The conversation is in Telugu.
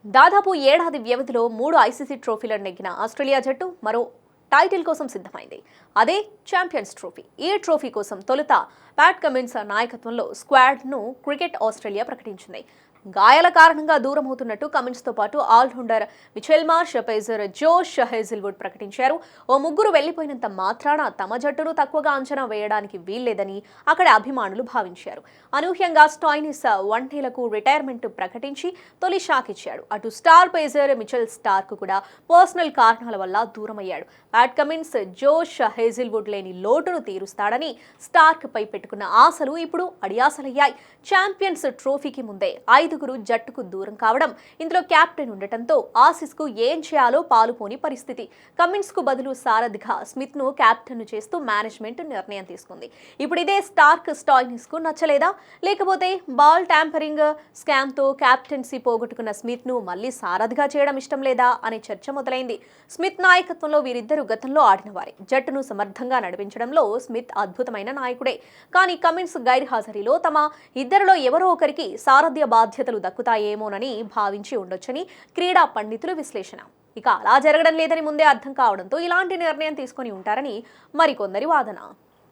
దాదాపు ఏడాది వ్యవధిలో 3 ఐసీసీ ట్రోఫీలను నెగ్గిన ఆస్ట్రేలియా జట్టు మరో టైటిల్ కోసం సిద్ధమైంది. అదే ఛాంపియన్స్ ట్రోఫీ. ఈ ట్రోఫీ కోసం తొలుత ప్యాట్ కమిన్స్ నాయకత్వంలో స్క్వాడ్ను క్రికెట్ ఆస్ట్రేలియా ప్రకటించింది. గాయాల కారణంగా దూరమవుతున్నట్టు కమిన్స్తో పాటు all rounder Mitchell Marsh, pacer Josh Hazlewood ప్రకటించారు. ఓ ముగ్గురు వెళ్లిపోయినంత మాత్రాన తమ జట్టును తక్కువగా అంచనా వేయడానికి వీల్లేదని అక్కడ అభిమానులు భావించారు. అనూహ్యంగా స్టాయినిస్ వన్డేలకు రిటైర్మెంట్ ప్రకటించి తొలి షాక్ ఇచ్చాడు. అటు స్టార్ పేసర్ మిచెల్ స్టార్క్ కూడా పర్సనల్ కారణాల వల్ల దూరమయ్యాడు. ప్యాట్ కమిన్స్ జోష్ హేజిల్వుడ్ లేని లోటును తీరుస్తాడని స్టార్క్ పై పెట్టుకున్న ఆశలు ఇప్పుడు అడియాసలయ్యాయి. ఛాంపియన్స్ ట్రోఫీకి ముందే ఐదుగురు జట్టుకు దూరం కావడం, ఇందులో కెప్టెన్ ఉండటంతో ఆసీస్కు ఏం చేయాలో పాలుపోని పరిస్థితి. కమిన్స్ కు బదులు సారథిగా స్మిత్ ను కెప్టెన్ చేస్తూ మేనేజ్మెంట్ నిర్ణయం తీసుకుంది. ఇప్పుడు ఇదే స్టార్క్ స్టాయినిస్ కు నచ్చలేదా, లేకపోతే బాల్ ట్యాంపరింగ్ స్కామ్ తో కెప్టెన్సీ పోగొట్టుకున్న స్మిత్ ను మళ్లీ సారథిగా చేయడం ఇష్టం లేదా అనే చర్చ మొదలైంది. స్మిత్ నాయకత్వంలో వీరిద్దరూ గతంలో ఆడినవారే. జట్టును సమర్థంగా నడిపించడంలో స్మిత్ అద్భుతమైన నాయకుడే. కానీ కమిన్స్ గైర్హాజరీలో తమ ఇద్దరిలో ఎవరో ఒకరికి సారథ్య బాధ్యతలు దక్కుతాయేమోనని భావించి ఉండొచ్చని క్రీడా పండితులు విశ్లేషణ. ఇక అలా జరగడం లేదని ముందే అర్థం కావడంతో ఇలాంటి నిర్ణయం తీసుకొని ఉంటారని మరికొందరి వాదన.